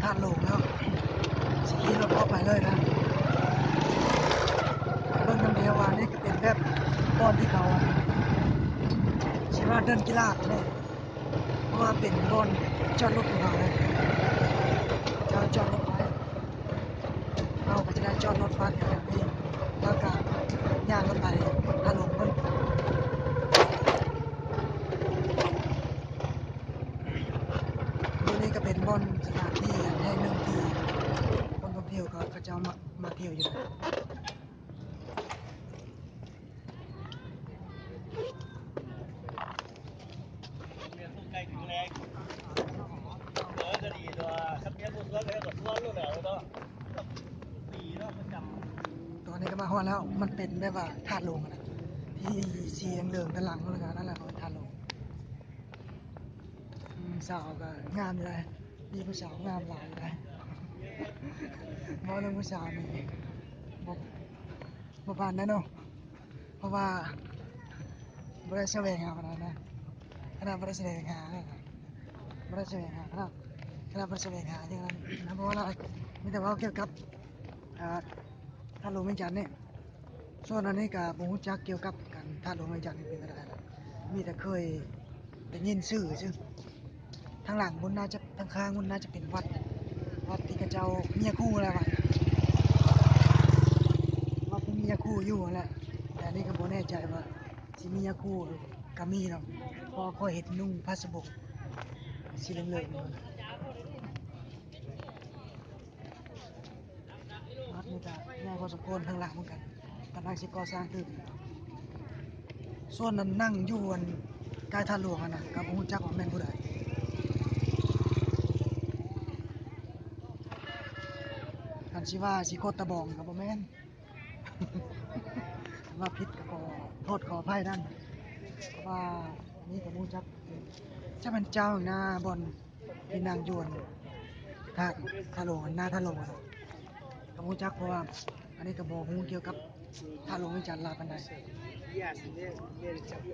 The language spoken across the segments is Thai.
ผ่านโลงแล้วสกีรถเข้าไปเลยนะเบิ่งน้ำเดียวว่านี่ก็เป็นแบบบอนที่เขาใช่ว่าเดินกีฬาเนี่ยเพราะว่าเป็นบอนจอดรถของเขาเลยจะจอดรถไว้เราก็จะได้จอดรถฟัดกันนี่แล้วก็ย่างรถไปผ่านโลงเพิ่นนี่ก็เป็นบอนสถานที่แห่งหนึ่งที่คนท่องเที่ยวเขาจะมาเที่ยวอยู่นะตอนนี้ก็มาฮอดแล้วมันเป็นแบบว่าธาตุลมนะที่สีเหลืองๆด้านหลังนั่นแหละนั่นแหละเขาธาตุลมสาวก็งามอยู่เลยมีผู้สาวงามหลายอยู่เลยมองเรื่องผู้สาวนี่บ่ผ่านแน่นอนเพราะว่าบ่ได้แสวงหาขนาดนั้นขนาดบ่ได้แสวงหาบ่ได้แสวงหาขนาดบ่ได้แสวงหาอย่างนั้นนะเพราะว่าอะไรมีแต่ว่าเกี่ยวกับธาตุลมเวียงจันทน์นี่ส่วนอันนี้ก็บ่รู้จักเกี่ยวกับการธาตุลมเวียงจันทน์นี่เป็นอะไรนะมีแต่เคยได้ยินชื่อทางหลังบนน่าจะทางข้างบนน่าจะเป็นวัดที่กระเจ้าเมียคู่อะไรวะวัดที่เมียคู่อยู่แหละแต่นี่ก็บ่แน่ใจว่าสิเมียคู่ก็มีเนาะพอค่อยเห็นนุ่งผ้าสบงสีเหลืองๆวัดนี่ก็ใหญ่พอสมควรทางหลังเหมือนกันกำลังสิก่อสร้างขึ้นส่วนนั้นนั่งอยู่อันใกล้ท่าหลวงน่ะก็บ่ฮู้จักว่าแม่นผู้ใดคันสิว่าสิโคตรตะบองก็บ่แม่นว่าผิดก็ขอโทษขออภัยนั่นว่านี่ก็บ่รู้จักจะเป็นเจ้าหน้าบ่อนที่นั่งอยู่อันท่าหลวงหน้าท่าหลวงน่ะก็บ่รู้จักเพราะว่าอันนี้ก็บ่ฮู้เกี่ยวกับท่าหลวงเวียงจันทน์หลายปานใด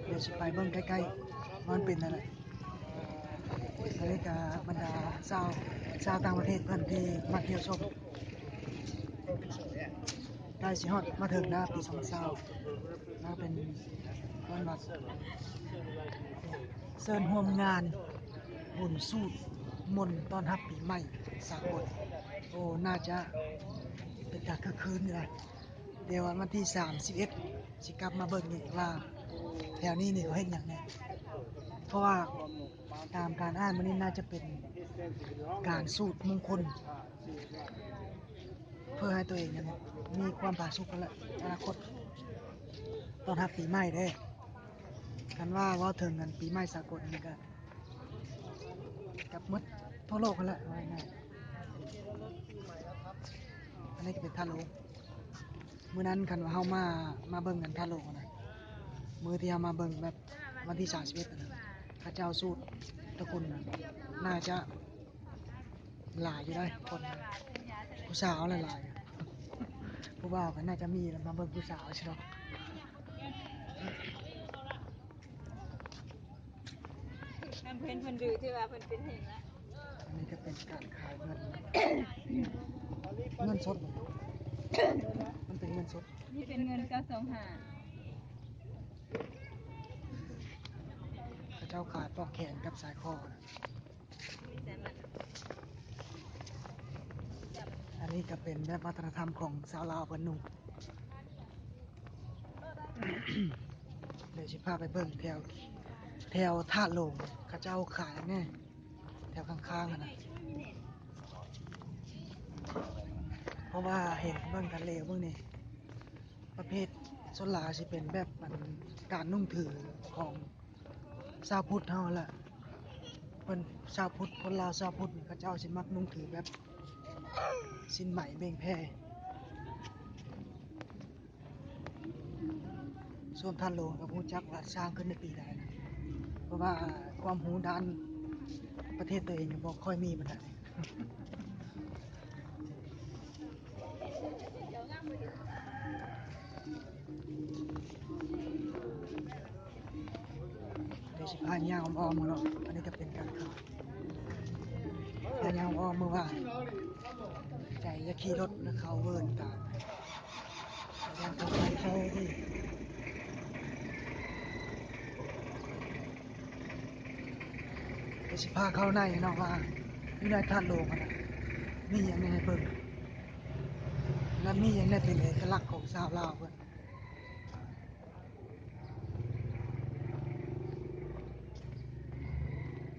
เดี๋ยวสิไปเบิ่งใกล้ๆว่ามันเป็นอะไรอันนี้ก็บรรดาชาวต่างประเทศเพิ่นที่มาเที่ยวชมใกล้สิฮอดมาถึงนะปี2020นะเป็นวันว่าเชิญร่วมงานบุญสูตรมนต์ต้อนรับปีใหม่สากลโอ้น่าจะเป็นการคึกคืนอยู่นะเดี๋ยววันที่31สิกลับมาเบิ่งอีกว่าแถวนี้นี่เขาเฮ็ดหยังแน่เพราะว่าตามการอ่านมันนี่น่าจะเป็นการสูตรมงคลเพื่อให้ตัวเองนั้นมีความผาสุกและอนาคตต้อนรับปีใหม่เด้กันว่าถึงกันปีใหม่สากลนี่ก็กับหมดทั่วโลกกันแหละว่าง่ายๆอันนี้ก็เป็นท่าโลงมื้อนั้นคันว่าเฮามาเบิ่งกันท่าโลงนะมื้อที่เฮามาเบิ่งแบบวันที่31นั่นน่ะพระเจ้าสูตรตระกูลน่ะน่าจะหลายอยู่ได้คนผู้สาวหลายๆผู้บ่าวก็น่าจะมีแล้วมาเบิ่งผู้สาวใช่เนาะมันเพิ่นดื้อที่ว่าเพิ่นเป็นหินละอันนี้ก็เป็นการขายเงินสดมันเป็นเงินสดนี่เป็นเงิน925พระเจ้าขายปลอกแขนกับสายคอนะอันนี้ก็เป็นแบบวัฒนธรรมของชาวลาวเพิ่นนุ่งเดี๋ยวสิพาไปเบิ่งแถวท่าโลงเขาเจ้าขายแน่แถวข้างๆนะเพราะว่าเห็นเบิ่งทะเลเบิ่งนี่ประเภทส่วนหลายสิเป็นแบบมันการนุ่งถือของชาวพุทธเฮาแหละเพิ่นชาวพุทธคนลาวชาวพุทธนี่เขาเจ้าสิมักนุ่งถือแบบสิ้นไหมเบ่งแพร่ส่วนท่านโลงก็บ่รู้จักว่าสร้างขึ้นในปีใดนะเพราะว่าความรู้ด้านประเทศตัวเองบ่ค่อยมีปานใดเดี๋ยวสิพาย่างอ้อมๆเนาะอันนี้ก็เป็นการขายย่างอ้อม เมื่อวานใจจะขี่รถแล้วเขาเวิร์นตามแต่ยังต้องไปเขาที่ไปสิพาเข้าในเนาะว่าอยู่ในท่านโลกอะนะมีอย่างในเบิ่งและมีอย่างในเป็นเอกลักษณ์ของชาวลาวเพิ่น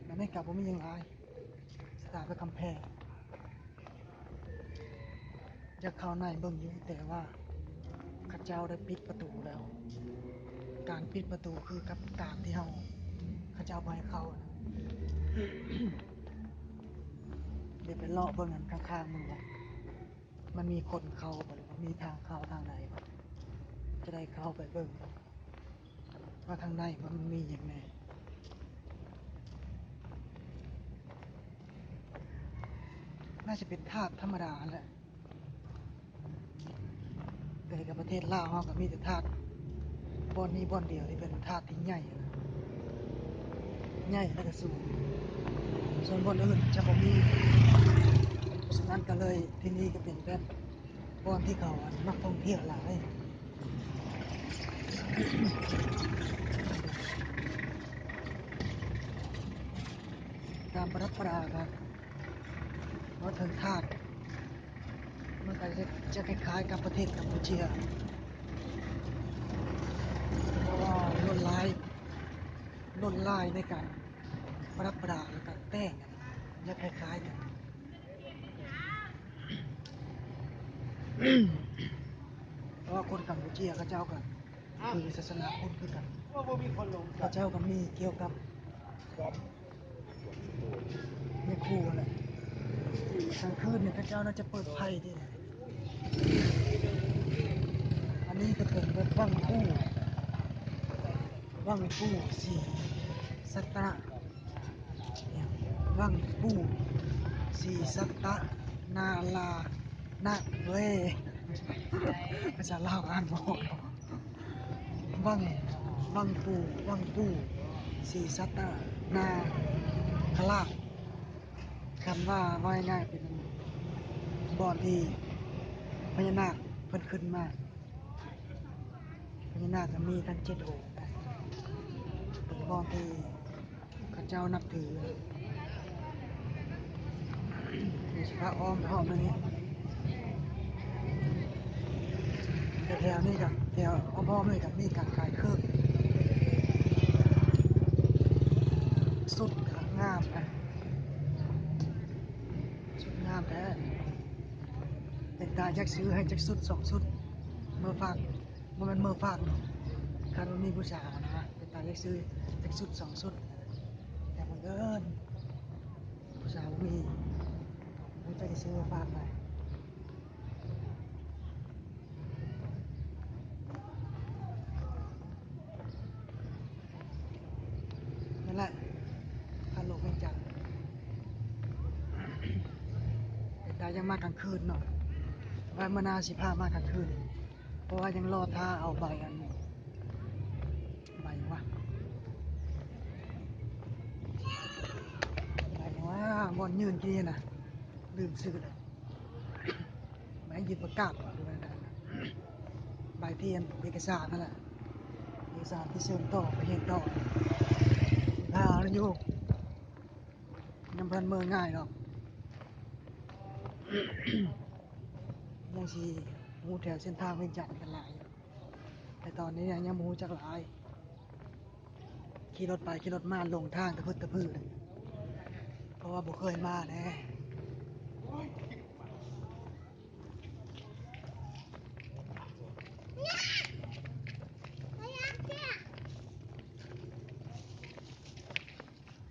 และในกับบ่มีหยังหลายสถาปัตย์กำแพงจะเข้าในเบิ่งอยู่แต่ว่าข้าเจ้าได้ปิดประตูแล้วการปิดประตูคือกับการที่ข้าเจ้าบ่ให้เข้านะเดี๋ยวไปเลาะเบิ่งกันข้างๆมึงว่ามันมีคนเข้าบ่หรือว่ามีทางเข้าทางไหนบ่จะได้เข้าไปเบิ่งว่าทางในมันมีหยังแหน่น่าจะเป็นธาตุธรรมดาแหละแต่กับประเทศลาวเฮาก็มีแต่ธาตุบ่อนนี้บ่อนเดียวที่เป็นธาตุที่ใหญ่นะใหญ่แล้วก็สูงส่วนบ่อนอื่นจะบ่มีฉะนั้นก็เลยที่นี่ก็เป็นแบบบ่อนที่เขานักท่องเที่ยวหลายตามประประดากันว่าถึงธาตุมันก็จะคล้ายๆกับประเทศกัมพูชาเพราะว่าลวดลายในการประประดาและการแต่งจะคล้ายๆกันเพราะว่าคนกัมพูชาเขาเจ้ากันคือศาสนาพุทธคือกันเขาเจ้าก็มีเกี่ยวกับในครูแหละกลางคืนเนี่ยเขาเจ้าน่าจะเปิดไพ่ที่ไหนอันนี้ก็เป็นแบบวังคู่สีสัตตะเนี่ยวังคู่สีสัตตะนาลานะเว้ยภาษาลาวอ่านบ่ออกวังวังปูสีสัตตะนาคลาคำว่าง่ายๆเป็นบ่อนที่พญานาคเพิ่นขึ้นมาพญานาคก็มีทั้ง7องค์เป็นบ่อนที่ข้าเจ้านับถือโดยเฉพาะอ้อมไปห้องนี้แถวนี้กับแถวอ้อมๆนี่กับมีการขายเครื่องสุดงามนะสุดงามแท้เป็นตาจักซื้อให้จักสุด2สุดเมื่อฝากมันเมื่อฝากคันมีผู้ชายนะเป็นตาจักซื้อจักสุด2สุดแต่บังเอิญผู้ชายมีผู้จะซื้อฝากไปนั่นแหละพาโลกไม่จันทร์เป็นตายังมากกลางคืนเนาะว่ามานาสิพามากกลางคืนเพราะว่ายังรอท่าเอาใบอันใบวะใบว่าบอลยืนกี้นะลืมซื้อเลยใบยืนประกาศหรืออะไรนะใบเทียนเอกสารนั่นแหละเอกสารที่เชื่อมต่อไปเห็นต่อพาอยู่ยังพันเมืองง่ายหรอกยังสีหูแถวเส้นทางเวียงจันทร์กันหลายแต่ตอนนี้ยังมูจักหลายขี่รถไปขี่รถมาลงทางตะพื้นเพราะว่าบ่เคยมาแน่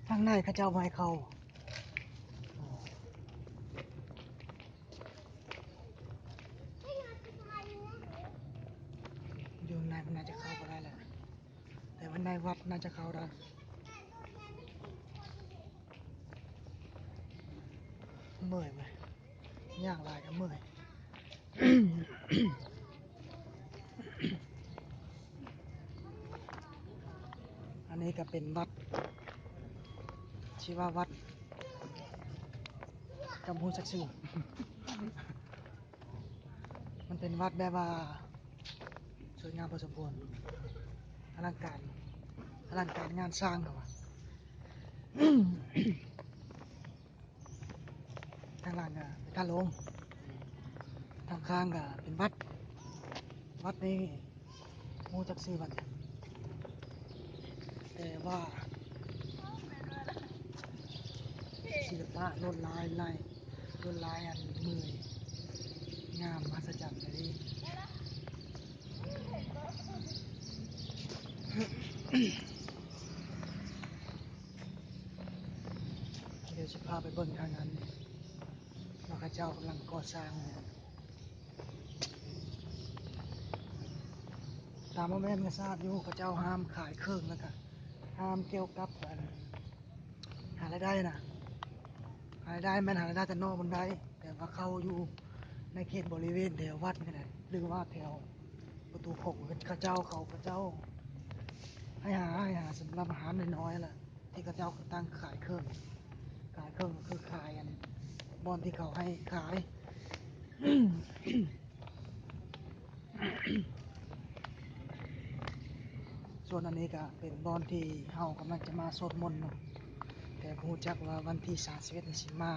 ทางในเขาเจ้าไว้เขาอยู่ในมันน่าจะเข้าก็ได้แหละแต่วันในวัดน่าจะเข้าได้เมื่อยไหมย่างลายก็เมื่อยอันนี้ก็เป็นวัดชื่อว่าวัด กับฮู้จักชื่อ มันเป็นวัดแบบว่าสวยงามพอสมควรอลังการงานสร้างเขาว่า ทางล่างก็เป็นท่าลงทางข้างก็เป็นวัดนี้ฮู้จักชื่อวัดแต่ว่าศิลปะลวดลายอันมืองามมหัศจรรย์เลย เดี๋ยวจะพาไปเบิ่งทางนั้นว่าเขาเจ้ากำลังก่อสร้างอยู่ตามว่าแม่นก็ทราบอยู่เขาเจ้าห้ามขายเครื่องแล้วก็ห้ามเกี่ยวกับหารายได้นะหารายได้แม่นหารายได้แต่นอกมันได้แต่ว่าเข้าอยู่ในเขตบริเวณแถววัดนี่แหละหรือว่าแถวประตูโขงเขาเจ้าให้หาสำหรับอาหารน้อยๆแหละที่เขาเจ้าตั้งขายเครื่องก็คือขายอันบอนที่เขาให้ขาย ส่วนอันนี้ก็เป็นบอนที่เฮากำลังจะมาสวดมนต์เนาะแต่บ่รู้จักว่าวันที่31นี่สิมา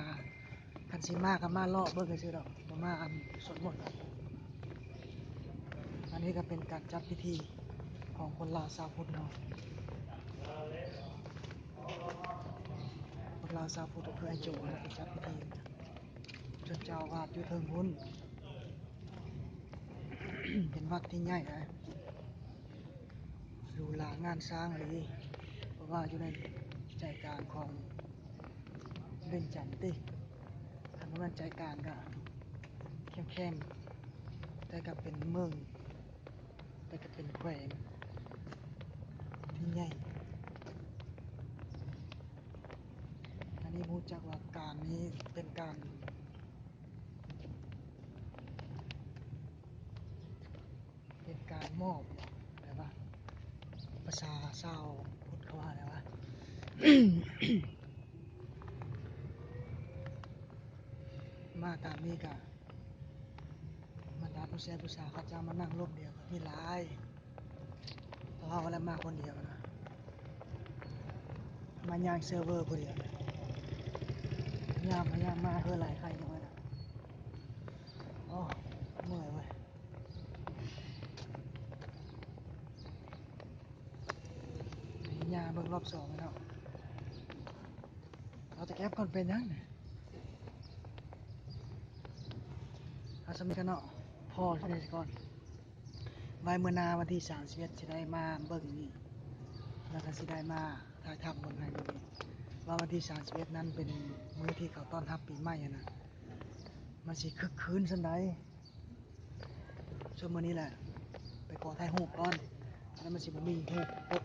คันสิมาก็มาเลาะเบิ่งซื่อๆดอกบ่มาอันสวดมนต์อันนี้ก็เป็นการจัดพิธีของคนลาวชาวพุทธเนาะคนลาวชาวพุทธก็คือไอ้โจนะเป็นจัดพิธีจนเจ้าอาวาสอยู่เทิงพุ่น เป็นวัดที่ใหญ่นะหรูหรางานสร้างเลยเพราะว่าอยู่ในใจกลางของเวียงจันทน์ติทางนั้นใจกลางก็เข้มๆแต่ก็เป็นเมืองแต่ก็เป็นแขวงที่ใหญ่อันนี้รู้จักว่าการนี้เป็นการมอบอะไรวะภาษาชาวพุทธเขาว่าอะไรวะ มาตามนี้ก็บรรดาผู้ชายเขาจะมานั่งร่วมเดียวกับที่ร้ายเพราะว่าวันละมาคนเดียวนะมาย่างเซิร์ฟเวอร์คนเดียวย่างมาเพื่อหลายใครจังวะนะโอ้เมื่อยเว้ยย่างเบิ่งรอบสองแล้วเราจะแก็บก่อนเป็นยังไงเอาสมิกันเนาะพอที่ไหนก่อนไว้เมื่อนาวันที่31สิได้มาเบิ่งนี่แล้วก็สิได้มาถ่ายทำเบิ่งให้เบิ่งนี่ว่าวันที่31นั้นเป็นมื้อที่เขาต้อนรับปีใหม่อะนะมันสิคึกคืนสันใดช่วงมื้อนี้แหละไปขอถ่ายรูปก่อนแล้วมันสิบ่มีรูปปก